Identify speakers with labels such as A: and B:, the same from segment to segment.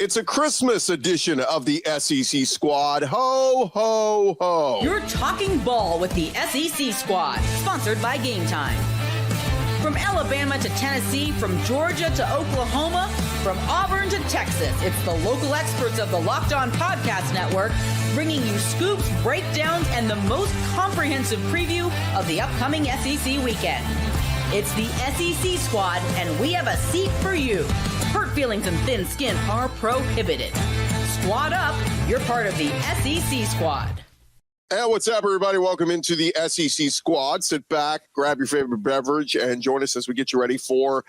A: It's a Christmas edition of the SEC Squad. Ho, ho, ho.
B: You're talking ball with the SEC Squad, sponsored by Game Time. From Alabama to Tennessee, from Georgia to Oklahoma, from Auburn to Texas, it's the local experts of the Locked On Podcast Network bringing you scoops, breakdowns, and the most comprehensive preview of the upcoming SEC weekend. It's the SEC Squad, and we have a seat for you. Hurt feelings and thin skin are prohibited. Squad up, you're part of the SEC Squad.
A: And what's up, everybody? Welcome into the SEC Squad. Sit back, grab your favorite beverage, and join us as we get you ready for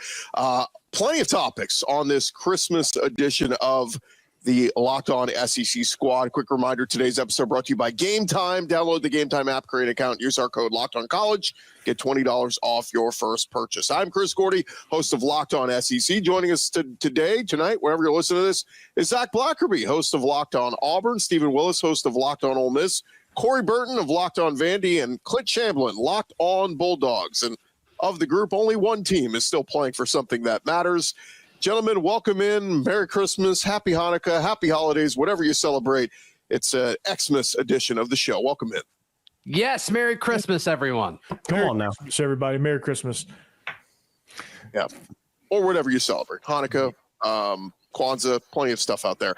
A: plenty of topics on this Christmas edition of the Locked On SEC Squad. Quick reminder, today's episode brought to you by Game Time. Download the Game Time app, create an account, use our code Locked On College, get $20 off your first purchase. I'm Chris Gordy, host of Locked On SEC. Joining us tonight, whenever you're listening to this, is Zach Blackerby, host of Locked On Auburn, Stephen Willis, host of Locked On Ole Miss, Corey Burton of Locked On Vandy, and Clint Chamblin, Locked On Bulldogs. And of the group, only one team is still playing for something that matters. Gentlemen, welcome in. Merry Christmas, Happy Hanukkah, Happy Holidays, whatever you celebrate. It's an Xmas edition of the show. Welcome in.
C: Yes, Merry Christmas, everyone.
D: Come on now. Christmas, everybody. Merry Christmas.
A: Yeah, or whatever you celebrate. Hanukkah, Kwanzaa, plenty of stuff out there.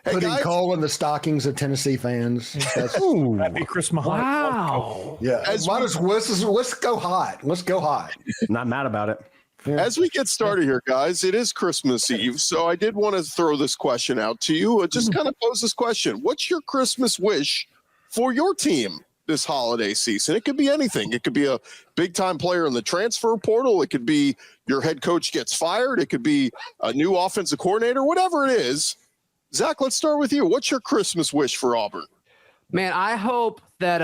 A: Hey,
E: Putting
A: guys.
E: coal in the stockings of Tennessee fans. That's,
D: Happy Christmas.
C: Wow.
E: yeah. Let's go hot. Let's go hot.
F: Not mad about it.
E: Yeah.
A: As we get started here, guys, it is Christmas Eve, so I did want to throw this question out to you. Just kind of pose this question. What's your Christmas wish for your team this holiday season? It could be anything. It could be a big-time player in the transfer portal. It could be your head coach gets fired. It could be a new offensive coordinator, whatever it is. Zach, let's start with you. What's your Christmas wish for Auburn?
C: Man, I hope that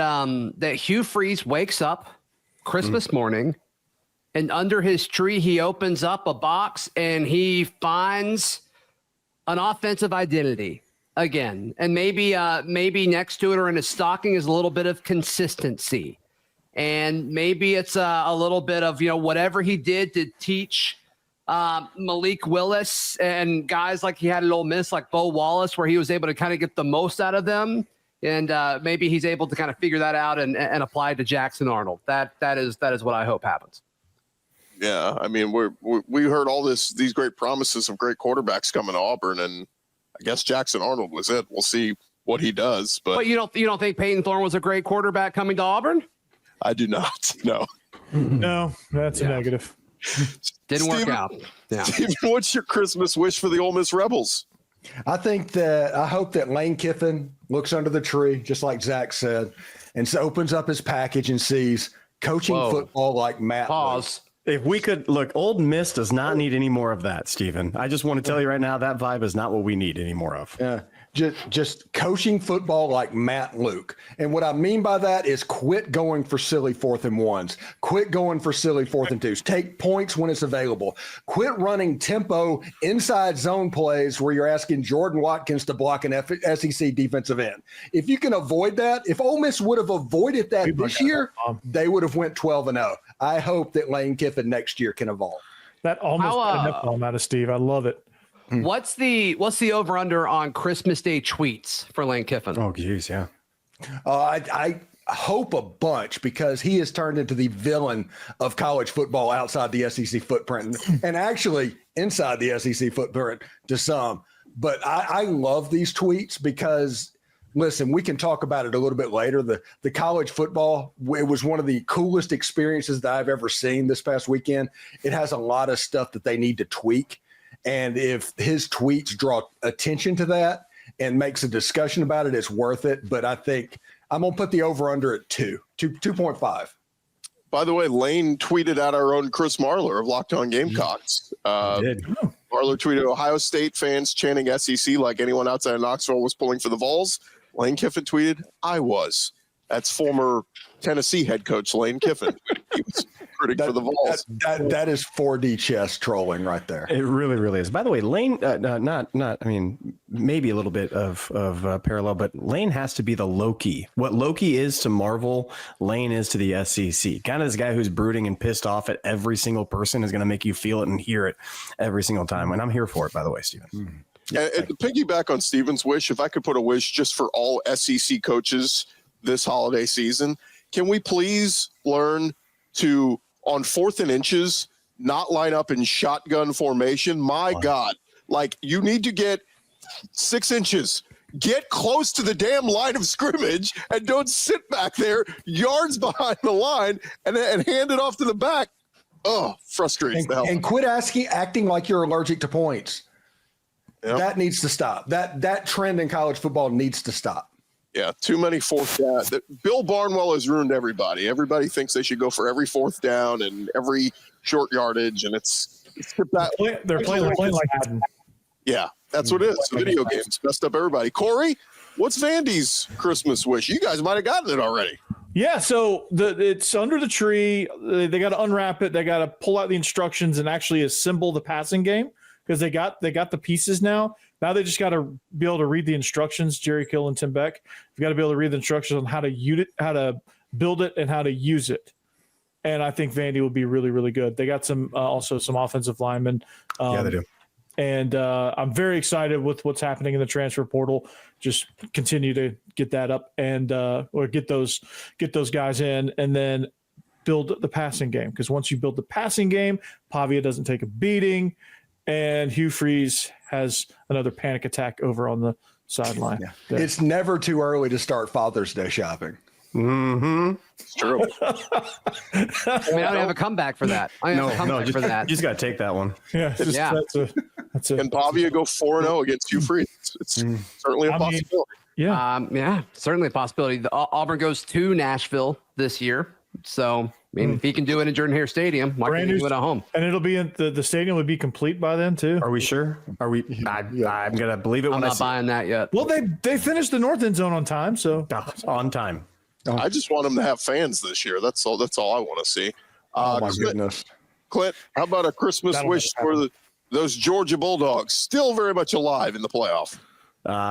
C: that Hugh Freeze wakes up Christmas morning, and under his tree, he opens up a box and he finds an offensive identity again. And maybe next to it or in his stocking is a little bit of consistency. And maybe it's a little bit of, whatever he did to teach Malik Willis and guys like he had at Ole Miss, like Bo Wallace, where he was able to kind of get the most out of them. And maybe he's able to kind of figure that out and apply it to Jackson Arnold. That is what I hope happens.
A: Yeah, I mean, we heard all these great promises of great quarterbacks coming to Auburn, and I guess Jackson Arnold was it. We'll see what he does. But
C: you don't think Peyton Thorne was a great quarterback coming to Auburn?
A: I do not. No.
D: No, that's a negative.
C: Didn't work out. Yeah.
A: Steven, what's your Christmas wish for the Ole Miss Rebels?
E: I hope that Lane Kiffin looks under the tree, just like Zach said, and so opens up his package and sees coaching football like Matt.
C: Pause.
F: If we could look, Ole Miss does not need any more of that, Stephen. I just want to tell you right now, that vibe is not what we need any more of.
E: Yeah. Just coaching football like Matt Luke. And what I mean by that is quit going for silly 4th and 1s. Quit going for silly 4th and 2s. Take points when it's available. Quit running tempo inside zone plays where you're asking Jordan Watkins to block an SEC defensive end. If you can avoid that, if Ole Miss would have avoided that this year, they would have went 12-0. I hope that Lane Kiffin next year can evolve.
D: That almost got enough bomb out of Steve. I love it.
C: What's the over under on Christmas Day tweets for Lane Kiffin?
F: Oh, geez, yeah.
E: I hope a bunch because he has turned into the villain of college football outside the SEC footprint and actually inside the SEC footprint to some. But I love these tweets because, listen, we can talk about it a little bit later. The college football, it was one of the coolest experiences that I've ever seen this past weekend. It has a lot of stuff that they need to tweak. And if his tweets draw attention to that and makes a discussion about it, it's worth it. But I think I'm going to put the over-under at 2.5.
A: By the way, Lane tweeted out our own Chris Marler of Locked On Gamecocks.
F: Did.
A: Marler tweeted, Ohio State fans chanting SEC like anyone outside of Knoxville was pulling for the Vols. Lane Kiffin tweeted, I was. That's former Tennessee head coach Lane Kiffin. He was critic for the Vols.
E: That is 4D chess trolling right there.
F: It really, really is. By the way, Lane, maybe a little bit of parallel, but Lane has to be the Loki. What Loki is to Marvel, Lane is to the SEC. Kind of this guy who's brooding and pissed off at every single person is going to make you feel it and hear it every single time. And I'm here for it, by the way, Stephen.
A: And to piggyback on Steven's wish, if I could put a wish just for all SEC coaches this holiday season, can we please learn to, on 4th and inches, not line up in shotgun formation? My God, like you need to get 6 inches. Get close to the damn line of scrimmage and don't sit back there yards behind the line and hand it off to the back. Oh, frustrating.
E: And quit acting like you're allergic to points.
A: Yep.
E: That needs to stop. That trend in college football needs to stop.
A: Yeah, too many fourth down. Bill Barnwell has ruined everybody. Everybody thinks they should go for every 4th down and every short yardage, and
D: they're playing like Madden.
A: Yeah, that's what it is. Video games messed up everybody. Corey, what's Vandy's Christmas wish? You guys might have gotten it already.
D: Yeah, so it's under the tree. They got to unwrap it. They got to pull out the instructions and actually assemble the passing game because they got the pieces now. Now they just got to be able to read the instructions. Jerry Kill and Tim Beck, you've got to be able to read the instructions on how to use it, how to build it, and how to use it. And I think Vandy will be really, really good. They got also some offensive linemen.
F: Yeah, they do.
D: And I'm very excited with what's happening in the transfer portal. Just continue to get that up and or get those guys in, and then build the passing game. Because once you build the passing game, Pavia doesn't take a beating, and Hugh Freeze has another panic attack over on the sideline.
E: Yeah. It's never too early to start Father's Day shopping.
F: Mm-hmm.
A: It's true.
C: I mean, I don't have a comeback for that.
F: For that. You just got to take that one.
D: Yeah. That's it.
A: Can Pavia go 4-0 against Hugh Freeze? It's certainly a possibility.
D: Yeah.
C: Certainly a possibility. Auburn goes to Nashville this year. So, I mean, if he can do it in Jordan Hare Stadium, why can't he do it at home?
D: And it'll be in the stadium would be complete by then too.
F: Are we sure? Are we? I'm gonna believe it when
C: I'm not buying that yet.
D: Well, they finished the north end zone on time, so
F: on time.
A: I just want them to have fans this year. That's all I want to see.
E: Oh my goodness,
A: Clint, how about a Christmas wish for those Georgia Bulldogs? Still very much alive in the playoff.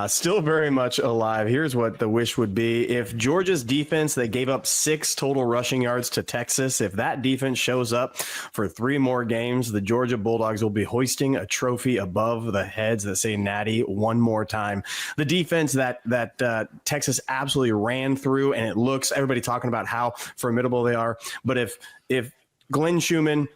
F: Still very much alive. Here's what the wish would be. If Georgia's defense, they gave up 6 total rushing yards to Texas, if that defense shows up for 3 more games, the Georgia Bulldogs will be hoisting a trophy above the heads that say Natty one more time. The defense that Texas absolutely ran through, and it looks, everybody talking about how formidable they are. But if Glenn Schumann,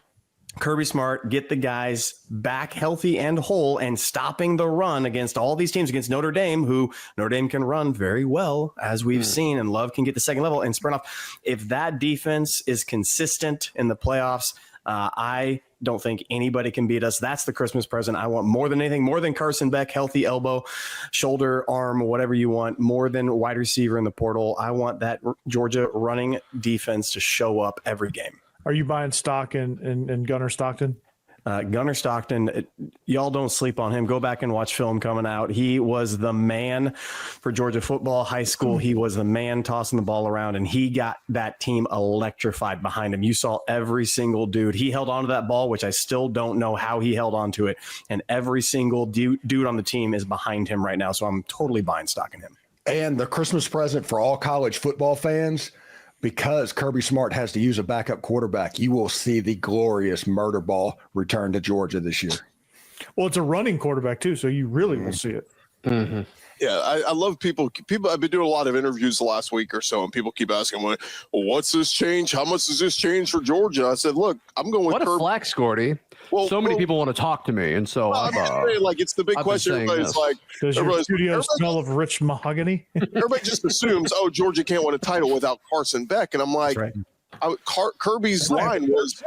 F: Kirby Smart get the guys back healthy and whole and stopping the run against all these teams, against Notre Dame, who Notre Dame can run very well, as we've seen, and Love can get the second level and sprint off. If that defense is consistent in the playoffs, I don't think anybody can beat us. That's the Christmas present I want more than anything, more than Carson Beck, healthy elbow, shoulder, arm, whatever you want, more than wide receiver in the portal. I want that Georgia running defense to show up every game.
D: Are you buying stock in Gunnar Stockton?
F: Gunnar Stockton, y'all don't sleep on him. Go back and watch film coming out. He was the man for Georgia football, high school. He was the man tossing the ball around, and he got that team electrified behind him. You saw every single dude. He held onto that ball, which I still don't know how he held onto it, and every single dude on the team is behind him right now, so I'm totally buying stock in him.
E: And the Christmas present for all college football fans, because Kirby Smart has to use a backup quarterback, you will see the glorious murder ball return to Georgia this year.
D: Well, it's a running quarterback too, so you really will see it.
A: Mm-hmm. Yeah, I love people. I've been doing a lot of interviews the last week or so, and people keep asking, well, what's this change? How much does this change for Georgia? I said, look, I'm going with
C: what a flex, Gordy. Well, so many people want to talk to me, and so
A: I'm saying, like, it's the big question. Everybody's like,
D: does your studio smell of rich mahogany?
A: Everybody just assumes, oh, Georgia can't win a title without Carson Beck, and I'm like, Kirby's line was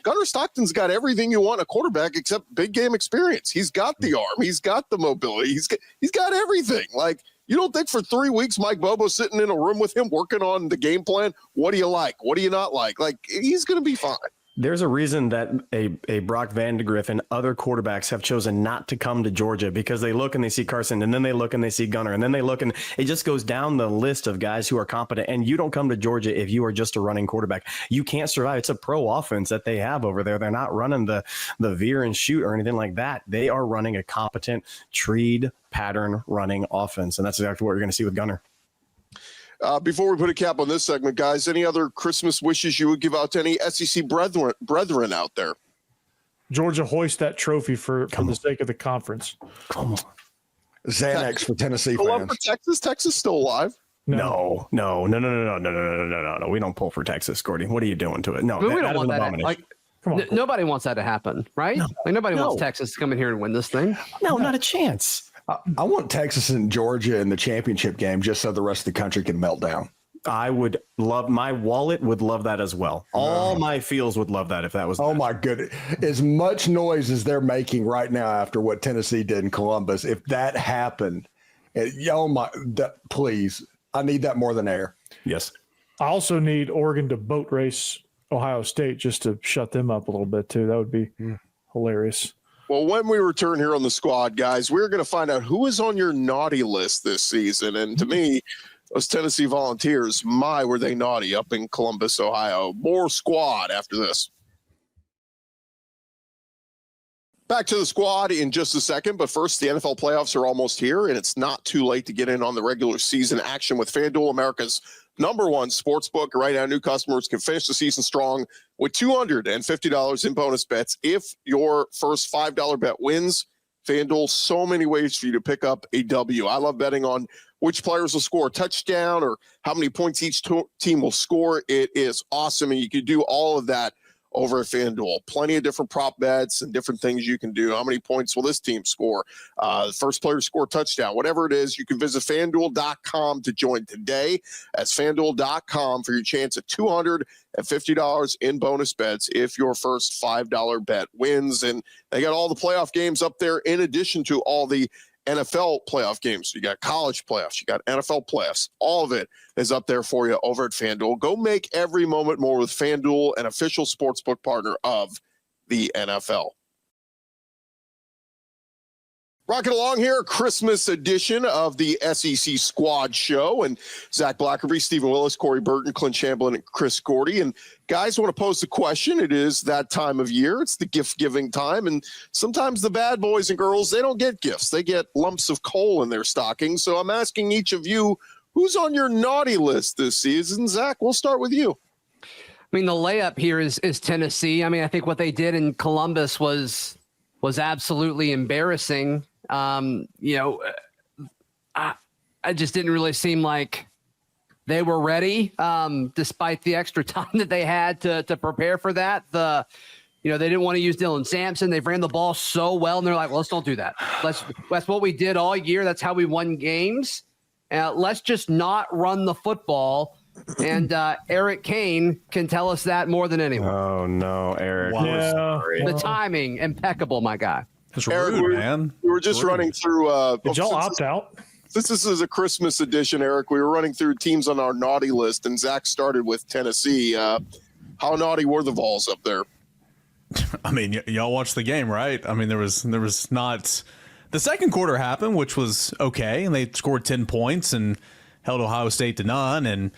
A: Gunnar Stockton's got everything you want in a quarterback except big game experience. He's got the arm, he's got the mobility, he's got everything. Like, you don't think for 3 weeks Mike Bobo's sitting in a room with him working on the game plan? What do you like? What do you not like? Like, he's going to be fine.
F: There's a reason that a Brock Vandegrift and other quarterbacks have chosen not to come to Georgia, because they look and they see Carson, and then they look and they see Gunnar, and then they look, and it just goes down the list of guys who are competent. And you don't come to Georgia if you are just a running quarterback. You can't survive. It's a pro offense that they have over there. They're not running the veer and shoot or anything like that. They are running a competent treed pattern running offense, and that's exactly what you're going to see with Gunnar.
A: Before we put a cap on this segment, guys, any other Christmas wishes you would give out to any SEC brethren out there?
D: Georgia hoist that trophy for the sake of the conference.
F: Come on.
E: Xanax for Tennessee
A: Pull up
E: fans.
A: for Texas. Texas still alive.
F: No. We don't pull for Texas, Gordy. What are you doing to it? No,
C: We don't
F: is
C: want
F: an
C: that.
F: abomination.
C: Like,
D: Come on.
C: nobody wants that to happen, right? Like nobody wants Texas to come in here and win this thing.
F: No, not a chance.
E: I want Texas and Georgia in the championship game just so the rest of the country can melt down.
F: I would love, my wallet would love that as well. All my feels would love that if that was.
E: Oh my goodness. As much noise as they're making right now after what Tennessee did in Columbus, if that happened, please, I need that more than air.
F: Yes.
D: I also need Oregon to boat race Ohio State just to shut them up a little bit too. That would be hilarious.
A: Well, when we return here on the squad, guys, we're going to find out who is on your naughty list this season. And to me, those Tennessee Volunteers, were they naughty up in Columbus, Ohio. More squad after this. Back to the squad in just a second, but first, the NFL playoffs are almost here, and it's not too late to get in on the regular season action with FanDuel, America's #1 sportsbook. Right now, new customers can finish the season strong with $250 in bonus bets if your first $5 bet wins. FanDuel, so many ways for you to pick up a W. I love betting on which players will score a touchdown or how many points each team will score. It is awesome, and you can do all of that over at FanDuel. Plenty of different prop bets and different things you can do. How many points will this team score? The first player to score a touchdown, whatever it is, you can visit FanDuel.com to join today. That's FanDuel.com for your chance at $250 in bonus bets if your first $5 bet wins. And they got all the playoff games up there in addition to all the NFL playoff games. You got college playoffs, you got NFL playoffs. All of it is up there for you over at FanDuel. Go make every moment more with FanDuel, an official sportsbook partner of the NFL. Rocking along here, Christmas edition of the SEC Squad Show. And Zach Blackerby, Stephen Willis, Corey Burton, Clint Chamberlain, and Chris Gordy. And guys, want to pose the question. It is that time of year. It's the gift-giving time. And sometimes the bad boys and girls, they don't get gifts. They get lumps of coal in their stockings. So I'm asking each of you, who's on your naughty list this season? Zach, we'll start with you.
C: I mean, the layup here is Tennessee. I mean, I think what they did in Columbus was absolutely embarrassing. I just didn't really seem like they were ready, despite the extra time that they had to prepare for that. They didn't want to use Dylan Sampson. They ran the ball so well, and they're like, well, let's don't do that. That's what we did all year. That's how we won games. Let's just not run the football. And Eric Kane can tell us that more than anyone.
F: Oh, no, Eric.
D: Wow. Yeah.
C: The timing, impeccable, my guy.
G: It's
A: Eric,
G: rude, man.
A: We were just running through.
D: Did y'all opt out?
A: Since this is a Christmas edition, Eric, we were running through teams on our naughty list, and Zach started with Tennessee. How naughty were the Vols up there?
G: I mean, y'all watched the game, right? I mean, there was not. The second quarter happened, which was okay, and they scored 10 points and held Ohio State to none, and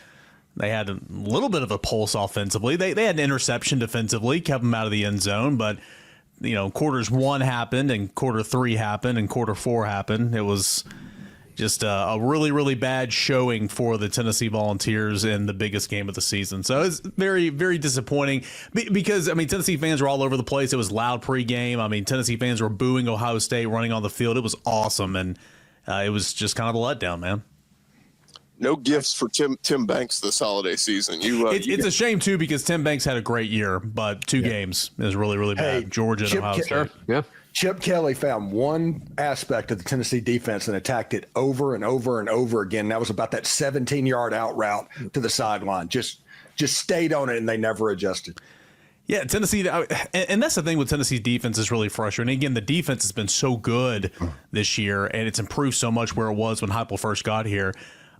G: they had a little bit of a pulse offensively. They had an interception defensively, kept them out of the end zone, but quarters 1 happened and quarter 3 happened and quarter 4 happened. It was just a really, really bad showing for the Tennessee Volunteers in the biggest game of the season. So it's very, very disappointing because, I mean, Tennessee fans were all over the place. It was loud pregame. I mean, Tennessee fans were booing Ohio State running on the field. It was awesome. And it was just kind of a letdown, man.
A: No gifts for Tim Banks this holiday season.
G: It's a shame, too, because Tim Banks had a great year, but 2 games is really, really bad.
E: Hey,
G: Georgia and Ohio State.
C: Yeah.
E: Chip Kelly found one aspect of the Tennessee defense and attacked it over and over and over again. That was about that 17-yard out route to the sideline. Just stayed on it, and they never adjusted.
G: Yeah, Tennessee, and that's the thing with Tennessee's defense is really frustrating. Again, the defense has been so good this year, and it's improved so much where it was when Heupel first got here.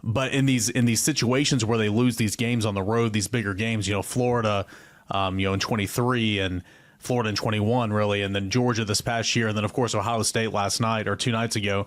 G: But in these situations where they lose these games on the road, these bigger games, Florida, in 23 and Florida in 21, really, and then Georgia this past year, and then of course Ohio State last night or 2 nights ago.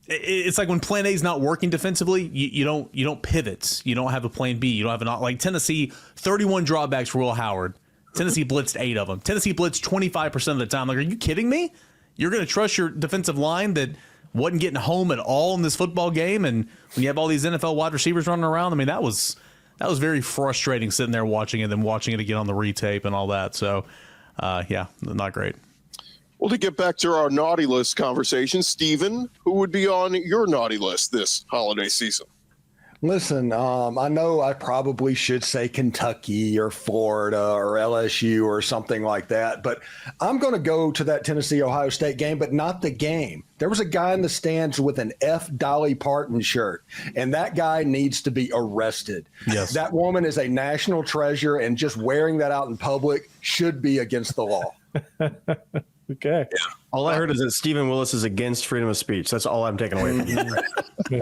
G: It's like when Plan A is not working defensively, you don't pivot, you don't have a Plan B, you don't have like Tennessee 31 drawbacks for Will Howard. Tennessee blitzed 8 of them. Tennessee blitzed 25% of the time. Like, are you kidding me? You're going to trust your defensive line that wasn't getting home at all in this football game, and when you have all these NFL wide receivers running around, I mean, that was very frustrating sitting there watching it and watching it again on the retape and all that. So Yeah, not great.
A: Well, to get back to our naughty list conversation, Steven, who would be on your naughty list this holiday season?
E: Listen, I know I probably should say Kentucky or Florida or LSU or something like that, but I'm going to go to that Tennessee-Ohio State game, but not the game. There was a guy in the stands with an F. Dolly Parton shirt, and that guy needs to be arrested.
G: Yes.
E: That woman is a national treasure, and just wearing that out in public should be against the law.
D: Okay.
F: All I heard is that Stephen Willis is against freedom of speech. That's all I'm taking away from you.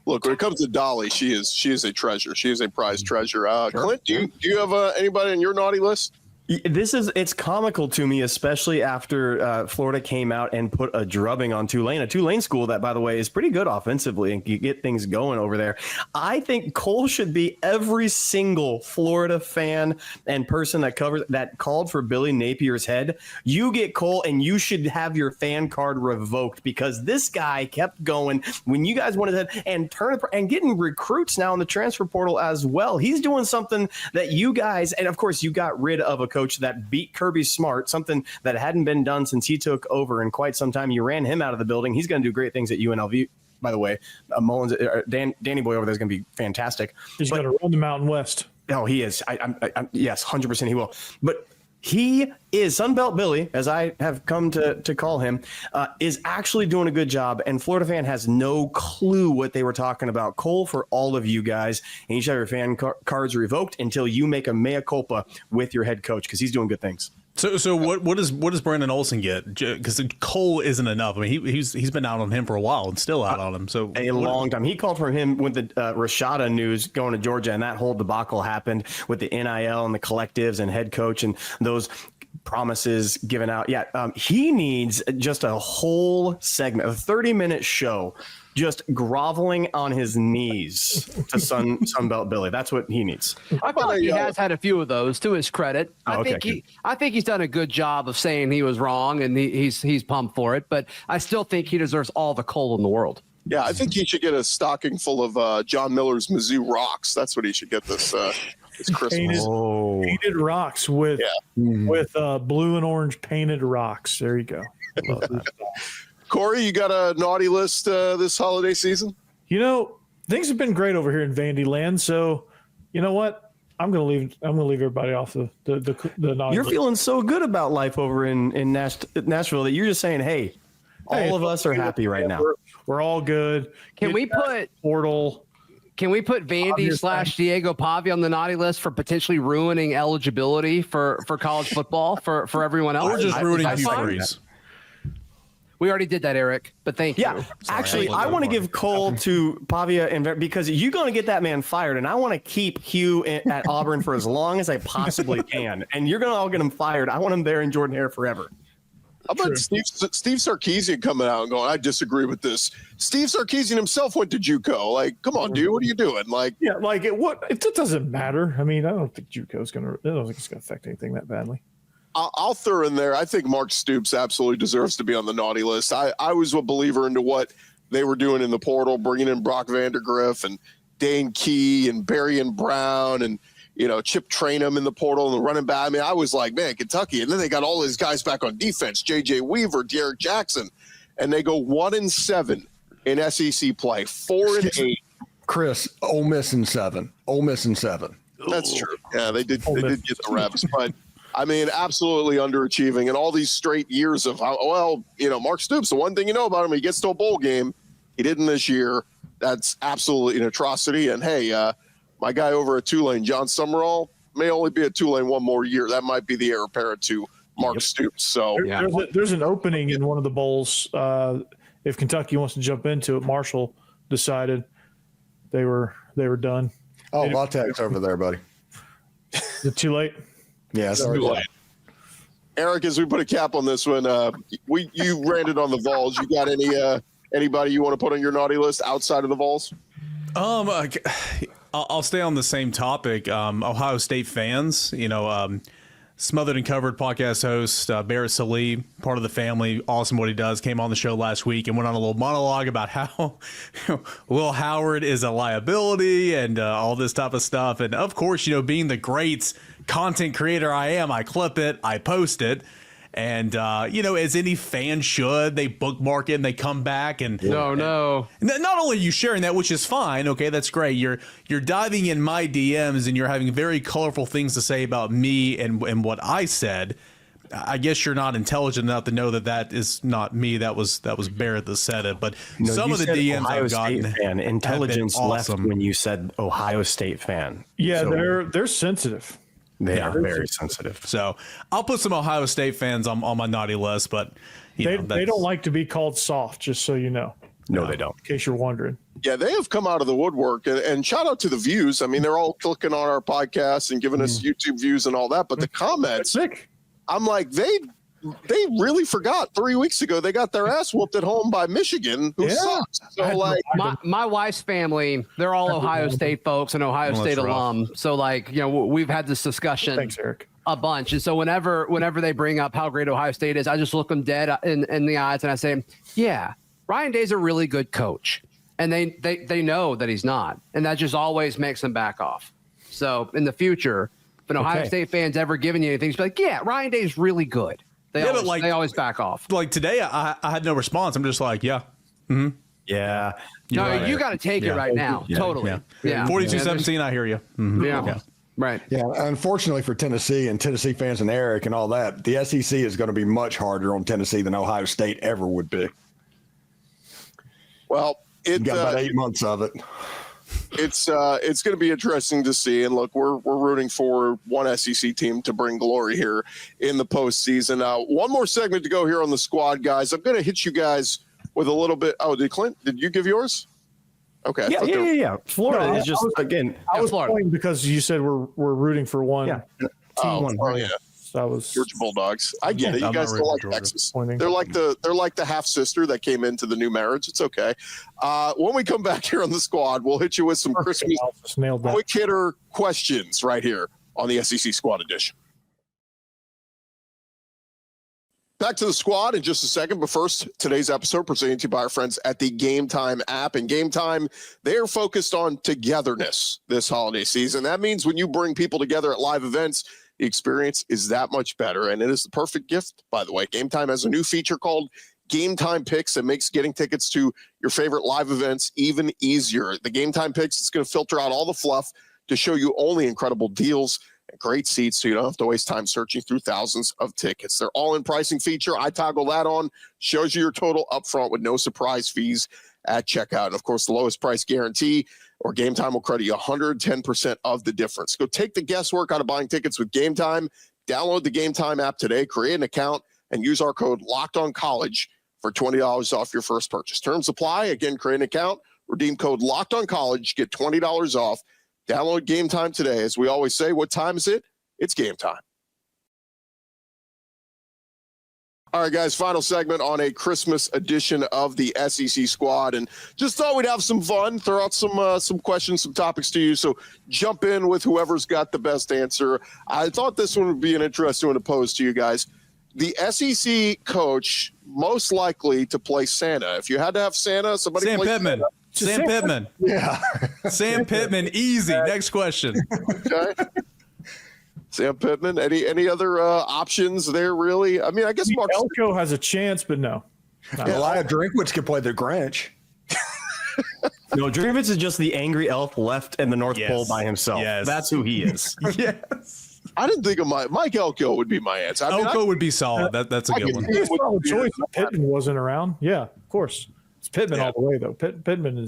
A: Look, when it comes to Dolly, she is a treasure. She is a prized treasure. Clint, do you have anybody on your naughty list?
F: It's comical to me, especially after Florida came out and put a drubbing on Tulane, a Tulane school that, by the way, is pretty good offensively and you get things going over there. I think Cole should be every single Florida fan and person that called for Billy Napier's head. You get Cole and you should have your fan card revoked because this guy kept going when you guys wanted to and getting recruits now in the transfer portal as well. He's doing something that you guys, and of course you got rid of a coach that beat Kirby Smart, something that hadn't been done since he took over in quite some time. You ran him out of the building. He's going to do great things at UNLV, by the way. Mullins, Danny Boy over there is going to be fantastic.
D: He's going to run the Mountain West.
F: Oh, he is. Yes, 100% he will. But he is Sunbelt Billy, as I have come to call him, is actually doing a good job. And Florida fan has no clue what they were talking about. Cole, for all of you guys, and you should have your fan cards revoked until you make a mea culpa with your head coach because he's doing good things.
G: So what does Brandon Olson get? Because Cole isn't enough. I mean, he's been out on him for a while and still out on him. So
F: a long time. He called for him with the Rashada news going to Georgia, and that whole debacle happened with the NIL and the collectives and head coach and those promises given out. Yeah, he needs just a whole segment, a 30-minute show, just groveling on his knees to Sunbelt Billy. That's what he needs.
C: I feel like he has had a few of those, to his credit. I think he's done a good job of saying he was wrong, and he's pumped for it. But I still think he deserves all the coal in the world.
A: Yeah, I think he should get a stocking full of John Miller's Mizzou rocks. That's what he should get this Christmas.
D: Painted rocks with blue and orange painted rocks. There you go.
A: Corey, you got a naughty list this holiday season?
D: You know, things have been great over here in Vandy land. So, you know what? I'm gonna leave everybody off the naughty
F: You're
D: list.
F: feeling so good about life over in Nashville that you're just saying, hey, all of us are happy right now.
D: We're all good.
C: Can we put Vandy / Diego Pavi on the naughty list for potentially ruining eligibility for college football for everyone else?
G: Or just ruining Hugh Freeze.
C: We already did that, Eric, but thank you.
F: Yeah, actually, I want to give Cole to Pavia and because you're going to get that man fired, and I want to keep Hugh at Auburn for as long as I possibly can. And you're going to all get him fired. I want him there in Jordan Hare forever.
A: How about Steve Sarkisian coming out and going, I disagree with this. Steve Sarkisian himself went to JUCO. Like, come on, dude, what are you doing? Like,
D: yeah, like it doesn't matter. I mean, I don't think JUCO's I don't think it's gonna affect anything that badly.
A: I'll throw in there. I think Mark Stoops absolutely deserves to be on the naughty list. I was a believer into what they were doing in the portal, bringing in Brock Vandergriff and Dane Key and Barry and Brown and, Chip Trainum in the portal and the running back. I mean, I was like, man, Kentucky. And then they got all these guys back on defense, J.J. Weaver, Derek Jackson, and they go 1-7 in SEC play, 4-8.
E: Chris, Ole Miss in 7.
A: That's true. Yeah, they did get the reps, but I mean, absolutely underachieving, and all these straight years of Mark Stoops. The one thing you know about him, he gets to a bowl game. He didn't this year. That's absolutely an atrocity. And hey, my guy over at Tulane, John Summerall, may only be at Tulane one more year. That might be the heir apparent to Mark Stoops. So
D: there's an opening in one of the bowls. If Kentucky wants to jump into it, Marshall decided they were done.
E: Oh, Latex over there, buddy.
D: Is it too late?
E: Yes.
A: Eric, as we put a cap on this one, you ranted on the Vols. You got anybody you want to put on your naughty list outside of the Vols?
G: I'll stay on the same topic. Ohio State fans, Smothered and Covered podcast host Barrett Salih, part of the family, awesome what he does, came on the show last week and went on a little monologue about how Will Howard is a liability and all this type of stuff. And of course, being the greats, content creator I am, I clip it, I post it. And, as any fan should, they bookmark it and they come back and not only are you sharing that, which is fine. Okay, that's great. You're diving in my DMs and you're having very colorful things to say about me and what I said. I guess you're not intelligent enough to know that is not me. That was Barrett that said it. But some of the DMs
F: Ohio
G: I've gotten,
F: State fan. Intelligence left
G: awesome.
F: when you said Ohio State fan.
D: Yeah,
F: So
D: they're sensitive.
F: they are very sensitive.
G: So I'll put some Ohio State fans on my naughty list, but
D: They don't like to be called soft, just so you know,
F: No, they don't.
D: in case you're wondering.
A: Yeah, they have come out of the woodwork, and shout out to the views. I mean, they're all clicking on our podcast and giving us YouTube views and all that. But the comments,
D: Sick.
A: I'm like, they really forgot 3 weeks ago they got their ass whooped at home by Michigan, who sucks. So like,
C: My wife's family, they're all Ohio State folks and Ohio State
G: rough.
C: alum. So like, we've had this discussion
D: Thanks, Eric.
C: a bunch. And so whenever they bring up how great Ohio State is, I just look them dead in the eyes and I say, yeah, Ryan Day's a really good coach. And they know that he's not. And that just always makes them back off. So in the future, if an Ohio State fan's ever given you anything, just be like, yeah, Ryan Day's really good. They always back off.
G: like today, I had no response. I'm just like, yeah.
F: Yeah.
C: You got to take it right now.
F: Yeah.
C: Totally. Yeah.
G: 42-17, I hear you.
C: Yeah. Right.
E: Yeah, unfortunately for Tennessee and Tennessee fans and Eric and all that, the SEC is going to be much harder on Tennessee than Ohio State ever would be.
A: well,
E: You got about 8 months of it.
A: it's going to be interesting to see. And look, we're rooting for one SEC team to bring glory here in the postseason. One more segment to go here on the squad, guys. I'm going to hit you guys with a little bit. Oh, did you give yours? Okay.
F: Yeah. Florida is just again.
D: I was
C: Florida.
D: pointing because you said we're rooting for one.
F: Yeah.
A: Oh, yeah.
D: So I was
A: Georgia Bulldogs. I get it. You
G: I'm
A: guys
G: not
A: don't
G: rooting
A: like
G: for Georgia.
A: Texas.
D: Pointing.
A: They're like the half sister that came into the new marriage. It's okay. When we come back here on the squad, we'll hit you with some Christmas
D: Just nailed that.
A: quick hitter questions right here on the SEC Squad Edition. Back to the squad in just a second, but first, today's episode presented to you by our friends at the Game Time app. And Game Time, they are focused on togetherness this holiday season. That means when you bring people together at live events, the experience is that much better. And it is the perfect gift, by the way. Game Time has a new feature called Game Time Picks that makes getting tickets to your favorite live events even easier. The Game Time Picks, it's going to filter out all the fluff to show you only incredible deals and great seats, so you don't have to waste time searching through thousands of tickets. Their all-in pricing feature, I toggle that on, shows you your total upfront with no surprise fees at checkout. And of course, the lowest price guarantee, or Game Time will credit you 110% of the difference. Go take the guesswork out of buying tickets with Game Time. Download the Game Time app today, create an account, and use our code LOCKEDONCollege for $20 off your first purchase. Terms apply. Again, create an account, redeem code LOCKEDONCollege, get $20 off. Download Game Time today. As we always say, what time is it? It's game time. All right, guys, final segment on a Christmas edition of the SEC Squad. And just thought we'd have some fun, throw out some questions, some topics to you. So jump in with whoever's got the best answer. I thought this one would be an interesting one to pose to you guys. The SEC coach most likely to play Santa. If you had to have Santa, somebody
G: Sam
A: play
G: Pittman.
A: Santa.
G: Sam Pittman.
E: Yeah.
G: Sam Pittman. Easy. Next question.
A: Okay. Sam Pittman. Any other options there, really? I mean, I guess Mark.
D: Elko has a chance, but no.
E: Elijah Drinkwitz could play the Grinch.
F: No, Drinkwitz is just the angry elf left in the North
G: Yes.
F: Pole by himself.
G: Yes.
F: That's who he is.
G: Yes.
A: I didn't think of Mike Elko would be my answer. I mean,
G: Elko would be solid. That's a
A: I
G: good
A: can
G: one.
A: see
D: It's not a choice. Pittman wasn't around. Yeah, of course. It's Pittman all the way, though. Pittman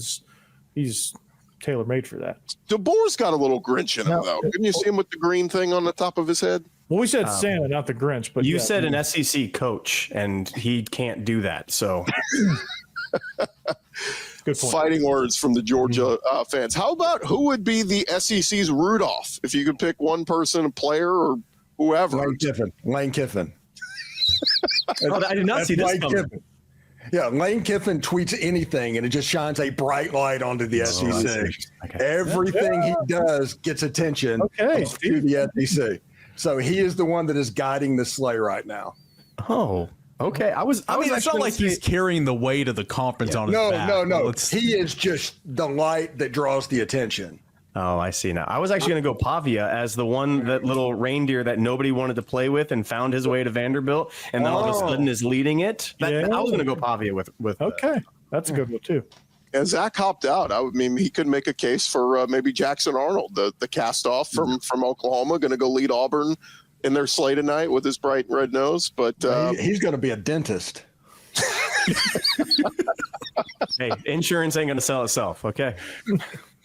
D: he's tailor-made for that.
A: DeBoer's got a little Grinch in him, though. Didn't you see him with the green thing on the top of his head?
D: Well, we said Santa, not the Grinch. But
F: You
D: yeah.
F: said an SEC coach, and he can't do that. So
D: Good point.
A: Fighting words from the Georgia fans. How about who would be the SEC's Rudolph? If you could pick one person, a player, or whoever.
E: Lane Kiffin.
F: I did not see this
E: Lane
F: coming.
E: Kiffin. Yeah, Lane Kiffin tweets anything, and it just shines a bright light onto the SEC.
F: Okay.
E: Everything he does gets attention
D: Okay,
E: to the SEC. So he is the one that is guiding the sleigh right now.
F: Oh, okay. I mean,
G: it's not like he's carrying the weight of the conference on his
E: No,
G: back.
E: no.
G: Let's-
E: He is just the light that draws the attention.
F: Oh, I see now. I was actually going to go Pavia as the one, that little reindeer that nobody wanted to play with and found his way to Vanderbilt, and then all of a sudden is leading it. I was going to go Pavia with.
D: Okay, that's a good one too.
A: And Zach hopped out. I mean, he could make a case for maybe Jackson Arnold, the cast-off from Oklahoma, going to go lead Auburn in their sleigh tonight with his bright red nose. But
E: he's going to be a dentist.
F: Hey, insurance ain't going to sell itself. Okay.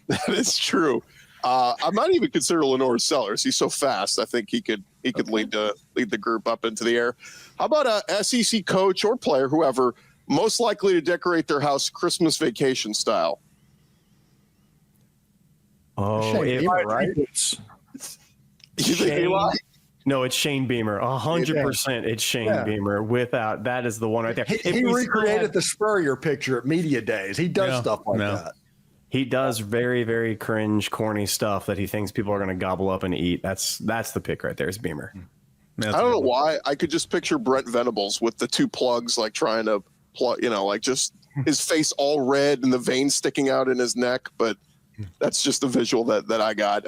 A: That is true. I might even consider Lenore Sellers. He's so fast. I think he could lead the group up into the air. How about a SEC coach or player, whoever, most likely to decorate their house Christmas vacation style?
F: Oh,
E: right?
A: You think Eli?
F: No, it's Shane Beamer. 100%. It's Shane Beamer. Without that is the one right there.
E: He recreated the Spurrier picture at media days. He does stuff like that.
F: He does very, very cringe, corny stuff that he thinks people are going to gobble up and eat. That's the pick right there. Is Beamer.
A: I don't know why. I could just picture Brent Venables with the two plugs, like trying to plug, like just his face all red and the veins sticking out in his neck. But that's just the visual that I got.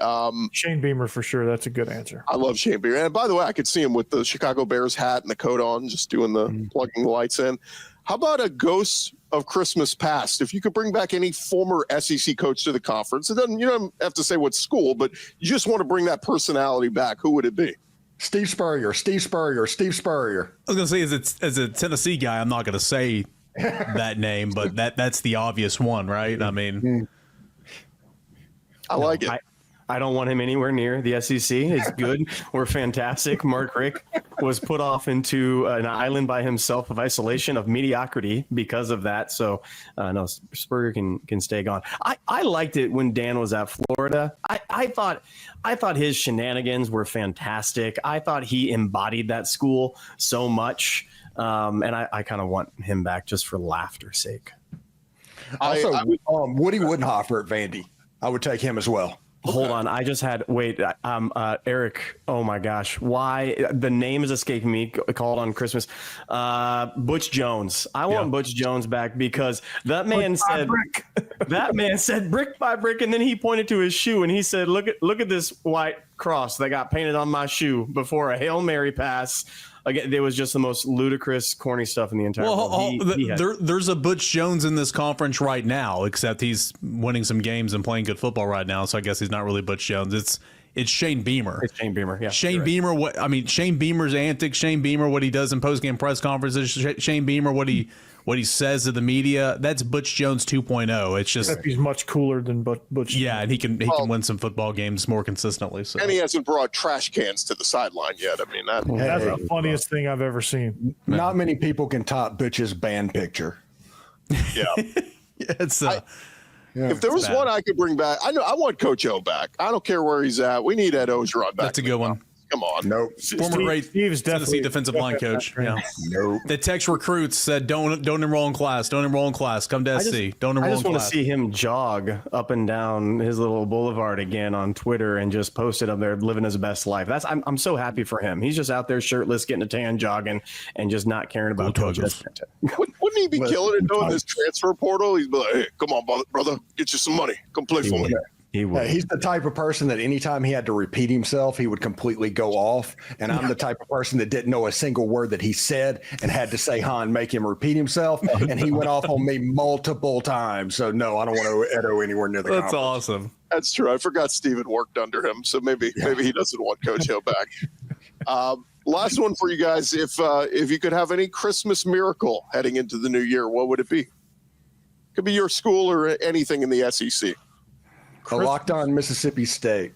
D: Shane Beamer for sure. That's a good answer.
A: I love Shane Beamer. And by the way, I could see him with the Chicago Bears hat and the coat on, just doing the plugging the lights in. How about a ghost of Christmas past? If you could bring back any former SEC coach to the conference, you don't have to say what school, but you just want to bring that personality back. Who would it be?
E: Steve Spurrier.
A: I was
G: going to say, as a Tennessee guy, I'm not going to say that name, but that's the obvious one, right? I mean,
A: I like it.
F: I don't want him anywhere near the SEC. It's good. We're fantastic. Mark Richt was put off into an island by himself of isolation, of mediocrity because of that. So, no, Spurrier can stay gone. I liked it when Dan was at Florida. I thought his shenanigans were fantastic. I thought he embodied that school so much. And I kind of want him back just for laughter's sake.
E: Also, Woody Woodenhofer at Vandy. I would take him as well.
F: Hold on. I just had Eric. Oh my gosh. Why the name is escaping me, called on Christmas. Butch Jones. I want Butch Jones back because that man said brick by brick. And then he pointed to his shoe and he said, look at this white cross that got painted on my shoe before a Hail Mary pass. Again, there was just the most ludicrous, corny stuff in the entire world.
G: There's a Butch Jones in this conference right now, except he's winning some games and playing good football right now. So I guess he's not really Butch Jones. It's Shane Beamer.
F: It's Shane Beamer. Yeah.
G: Shane Beamer. Shane Beamer's antics. Shane Beamer. What he does in postgame press conferences. Shane Beamer. What he says to the media. That's Butch Jones 2.0. It's just
D: he's much cooler than Butch.
G: Yeah, and he can win some football games more consistently. So.
A: And he hasn't brought trash cans to the sideline yet. I mean,
D: that's the funniest thing I've ever seen.
E: Not many people can top Butch's band picture.
A: Yeah.
G: It's
A: if there was one I could bring back, I want Coach O back. I don't care where he's at. We need Ed Ogeron back.
G: That's a good one.
A: Come on.
E: Nope.
G: Former great Tennessee defensive line coach. Yeah.
E: Nope.
G: The Tex recruits said, don't enroll in class. Don't enroll in class. Come to SC. Don't enroll in class.
F: I just want to see him jog up and down his little boulevard again on Twitter and just post it up there, living his best life. I'm so happy for him. He's just out there shirtless, getting a tan, jogging, and just not caring about coaches.
A: Wouldn't he be killing it doing this transfer portal? He'd be like, hey, come on, brother, get you some money. Come play for me.
F: He would.
E: He's the type of person that anytime he had to repeat himself, he would completely go off. And I'm the type of person that didn't know a single word that he said and had to say and make him repeat himself. And he went off on me multiple times. So, no, I don't want Edo anywhere near the
G: That's
E: conference.
G: awesome.
A: That's true. I forgot Steven worked under him. So maybe he doesn't want Coach Hill back. Last one for you guys. If you could have any Christmas miracle heading into the new year, what would it be? Could be your school or anything in the SEC.
E: A locked-on Mississippi State.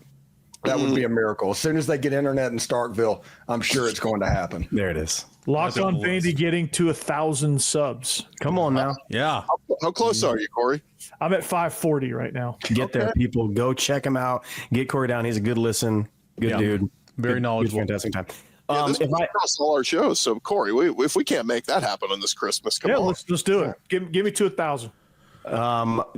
E: That would be a miracle. As soon as they get internet in Starkville, I'm sure it's going to happen.
F: There it is.
D: Locked on Vandy getting to 1,000 subs.
F: Come on now.
G: Yeah.
A: How close are you, Corey?
D: I'm at 540 right now.
F: Get there, people. Go check him out. Get Corey down. He's a good listen. Good dude.
G: Very knowledgeable.
F: Fantastic time.
A: This is across all our shows. So, Corey, if we can't make that happen on this Christmas, come on.
D: Let's do it. Give me to 1,000.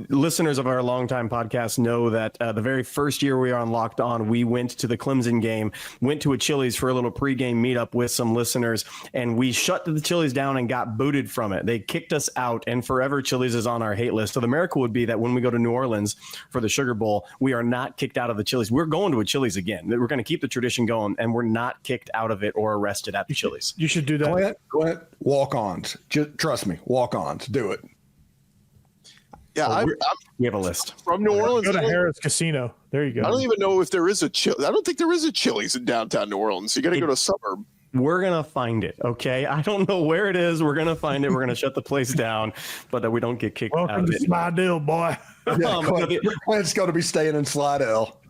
F: Listeners of our longtime podcast know that the very first year we were on Locked On, we went to the Clemson game, went to a Chili's for a little pregame meetup with some listeners, and we shut the Chili's down and got booted from it. They kicked us out, and forever Chili's is on our hate list. So the miracle would be that when we go to New Orleans for the Sugar Bowl, we are not kicked out of the Chili's. We're going to a Chili's again. We're going to keep the tradition going, and we're not kicked out of it or arrested at the Chili's.
D: You should do that.
E: Go ahead. Walk-ons. Just trust me. Walk-ons. Do it.
A: Yeah,
F: We have a list.
A: from New Orleans.
D: Go to Harris Casino. There you go.
A: I don't even know if there is a I don't think there is a Chili's in downtown New Orleans. You got to go to a suburb.
F: We're going to find it, okay? I don't know where it is. We're going to find it. We're going to shut the place down, but that we don't get kicked out
D: Welcome
F: of
D: to
F: it.
D: Slidell, boy.
E: Yeah, Clint's going to be staying in Slidell.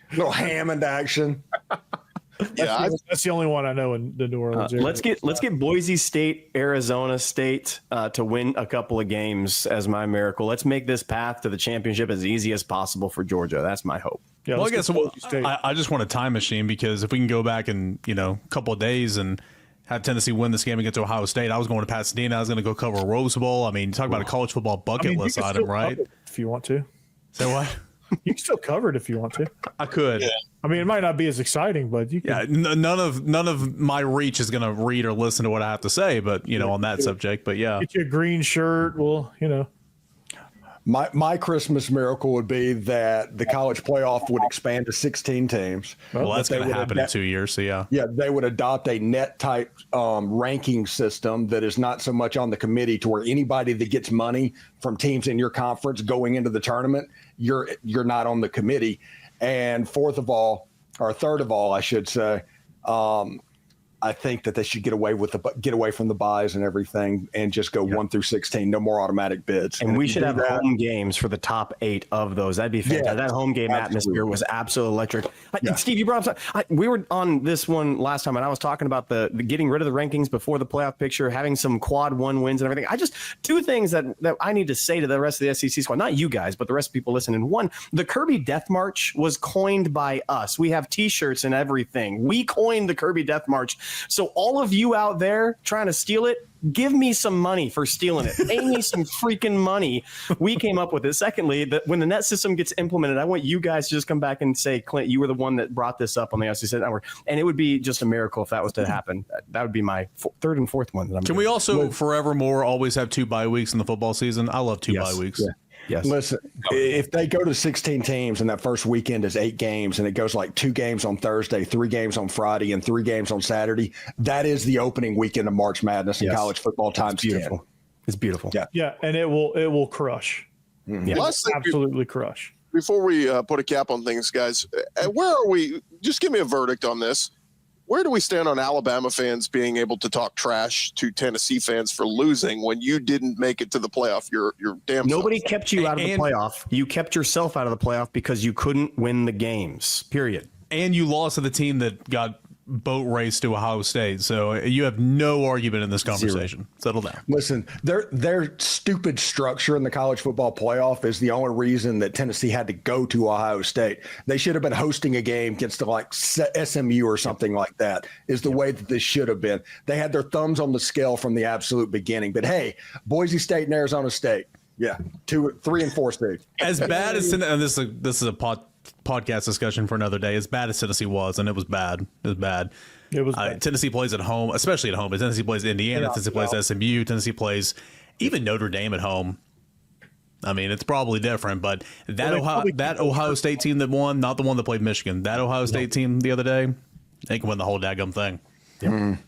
E: Little Hammond action.
A: Yeah,
D: That's the only one I know in the New Orleans area.
F: Let's get Boise State, Arizona State to win a couple of games as my miracle. Let's make this path to the championship as easy as possible for Georgia. That's my hope.
D: Yeah,
G: Well, I
D: let's
G: guess
D: go Boise State.
G: I just want a time machine, because if we can go back in, a couple of days and have Tennessee win this game against Ohio State, I was going to Pasadena. I was going to go cover a Rose Bowl. I mean, talk about a college football bucket
D: you
G: list
D: can
G: item,
D: still
G: right?
D: cover it if you want to.
G: So what?
D: You can still cover it if you want to.
G: I could.
D: I mean, it might not be as exciting, but you can.
G: Yeah, none of my reach is going to read or listen to what I have to say, but on that subject. But yeah,
D: Get you a green shirt. Well,
E: My Christmas miracle would be that the college playoff would expand to 16 teams.
G: well, that's
E: They
G: going to
E: would
G: happen in
E: adapt-
G: 2 years. So yeah.
E: Yeah, they would adopt a net type ranking system that is not so much on the committee, to where anybody that gets money from teams in your conference going into the tournament, you're not on the committee. And third of all, I should say, I think that they should get away from the buys and everything, and just go 1 through 16. No more automatic bids.
F: And we should have
E: that.
F: home games for the top 8 of those. That'd be fantastic.
E: Yeah,
F: that home game atmosphere was absolutely electric. Steve, you brought up we were on this one last time, and I was talking about the getting rid of the rankings before the playoff picture, having some quad 1 wins and everything. Two things that I need to say to the rest of the SEC squad, not you guys, but the rest of people listening. One, the Kirby Death March was coined by us. We have T-shirts and everything. We coined the Kirby Death March. So all of you out there trying to steal it, give me some money for stealing it. Pay me some freaking money. We came up with it. Secondly, when the net system gets implemented, I want you guys to just come back and say, Clint, you were the one that brought this up on the SEC Network. And it would be just a miracle if that was to happen. That would be my third and fourth one.
G: Can we also forevermore always have 2 bye weeks in the football season? I love 2 bye weeks.
E: Yeah.
F: Yes.
E: Listen, if they go to 16 teams and that first weekend is 8 games, and it goes like 2 games on Thursday, 3 games on Friday, and 3 games on Saturday, that is the opening weekend of March Madness in college football times 10.
F: It's beautiful.
E: Yeah.
D: Yeah, and it will crush.
F: Yeah.
A: Last thing
D: Absolutely crush.
A: before we put a cap on things, guys, where are we? Just give me a verdict on this. Where do we stand on Alabama fans being able to talk trash to Tennessee fans for losing when you didn't make it to the playoff? You're damn.
F: Nobody kept you out of the playoff. You kept yourself out of the playoff because you couldn't win the games, period.
G: And you lost to the team that got boat raced to Ohio State. So you have no argument in this conversation. Settle down.
E: Listen, their stupid structure in the college football playoff is the only reason that Tennessee had to go to Ohio State. They should have been hosting a game against like SMU or something like that, is the way that this should have been. They had their thumbs on the scale from the absolute beginning. But hey, Boise State and Arizona State. Yeah, 2, 3, and 4 seed.
G: As bad as, and this is a podcast discussion for another day. As bad as Tennessee was, and it was bad. It was bad.
D: It was bad.
G: Tennessee plays at home, especially at home. But Tennessee plays Indiana. Tennessee plays SMU. Tennessee plays even Notre Dame at home. I mean, it's probably different, but that Ohio State team that won, not the one that played Michigan, that Ohio State team the other day, they can win the whole daggum thing.
E: Yep.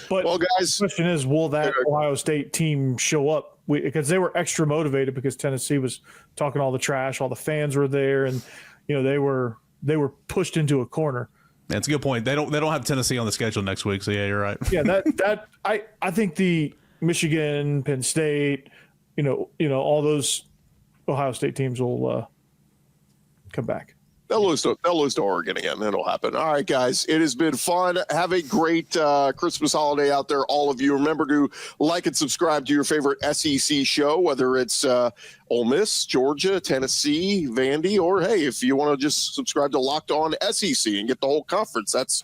D: But
A: well, guys,
D: the question is, will that Ohio State team show up? Because they were extra motivated because Tennessee was talking all the trash, all the fans were there, and they were pushed into a corner.
G: That's a good point. They don't have Tennessee on the schedule next week, so yeah, you're right.
D: Yeah, I think the Michigan, Penn State, all those Ohio State teams will come back.
A: They'll lose to Oregon again. It'll happen. All right, guys. It has been fun. Have a great Christmas holiday out there, all of you. Remember to like and subscribe to your favorite SEC show, whether it's Ole Miss, Georgia, Tennessee, Vandy, or hey, if you want to just subscribe to Locked On SEC and get the whole conference, that's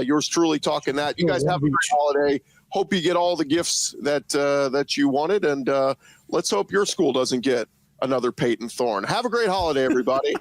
A: yours truly talking that. You guys have a great holiday. hope you get all the gifts that you wanted, and let's hope your school doesn't get another Peyton Thorne. Have a great holiday, everybody.